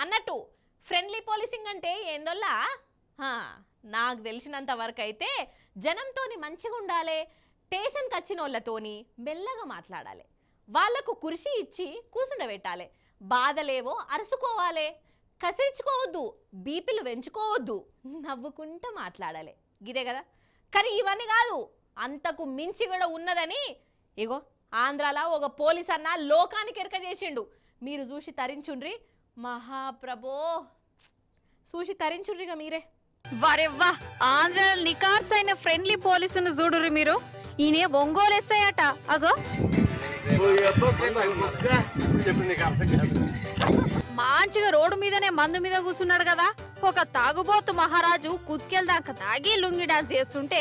అన్నట్టు friendly policing అంటే ఏందోల్లా నాకు తెలిసినంత వరకు అయితే జనంతోని మంచిగా ఉండాలి, స్టేషన్కి వచ్చిన వాళ్ళతోని మెల్లగా మాట్లాడాలి, వాళ్లకు కుర్చీ ఇచ్చి కూసుండబెట్టాలి, బాధలేవో అరుసుకోవాలి, కసిరించుకోవద్దు, బీపీలు పెంచుకోవద్దు, నవ్వుకుంటూ మాట్లాడాలి, గిదే కదా. కానీ ఇవన్నీ కాదు, అంతకు మించి కూడా ఉన్నదని ఇగో ఆంధ్రాలో ఒక పోలీస్ అన్న లోకానికి ఎరక చేసిండు. మీరు చూసి తరించుండ్రి మహాప్రభో, చూసి తరించుండ్రిగా మీరే. వరెవ్వా, ఆంధ్రాలో నికార్సైన ఫ్రెండ్లీ పోలీసును చూడుర్రి మీరు. ఈయన ఒంగోలు ఎస్ఐ అట. అగో మంచిగా రోడ్డు మీదనే మందు మీద కూర్చున్నాడు కదా. ఒక తాగుబోతు మహారాజు కుత్కెల్దాకా తాగి లుంగి డాన్స్ చేస్తుంటే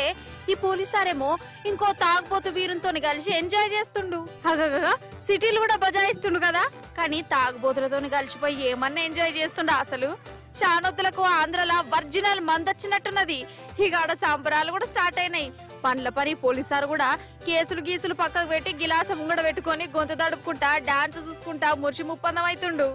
ఈ పోలీసారేమో ఇంకో తాగుబోతు వీరుతో కలిసి ఎంజాయ్ చేస్తుండు. అగగా సిటీలు కూడా బజాయిస్తుండు కదా. కానీ తాగుబోతులతో కలిసిపోయి ఏమన్నా ఎంజాయ్ చేస్తుండ అసలు. చానొద్దులకు ఆంధ్రలో ఒరిజినల్ మందొచ్చినట్టున్నది. ఇక ఆడ సంబరాలు కూడా స్టార్ట్ అయినాయి. పండ్ల పని పోలీసారు కూడా కేసులు గీసులు పక్కకు పెట్టి గిలాస ముంగడ పెట్టుకొని గొంతు తడుపుకుంటా డాన్స్ చూసుకుంటా మురిచి ముప్పందం అవుతుండు.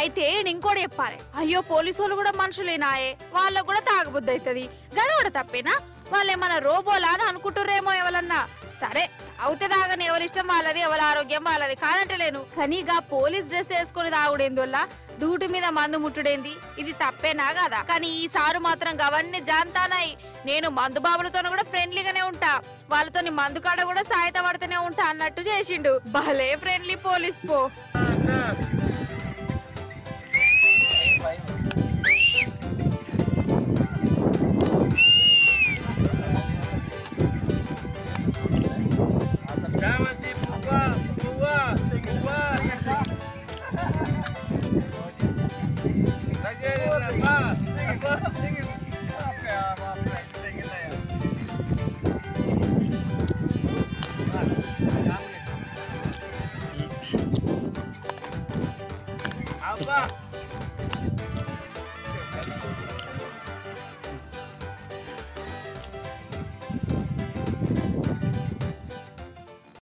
అయితే ఇంకోటి చెప్పాలి, అయ్యో పోలీసు వాళ్ళు కూడా మనుషులేనాయే, వాళ్ళకు కూడా తాగబుద్ధి అవుతుంది గది కూడా తప్పేనా. వాళ్ళేమన్నా రోబోలా అని అనుకుంటుర్రేమో ఎవరన్నా. సరే అవుతే తాగని, ఎవరిష్టం వాళ్ళది, ఎవరి ఆరోగ్యం వాళ్ళది కాదంటలేను. కానీ ఇక పోలీస్ డ్రెస్ వేసుకుని తాగుడేందువల్ల డ్యూటీ మీద మందు ముట్టుడేంది, ఇది తప్పేనా కదా. కానీ ఈసారి మాత్రం గవన్నీ జాంతానాయి. నేను మందు బాబులతో కూడా ఫ్రెండ్లీగానే ఉంటా, వాళ్ళతో మందు కాడ కూడా సాయత పడుతూనే ఉంటా అన్నట్టు చేసిండు. భలే ఫ్రెండ్లీ పోలీస్ పో. Apa?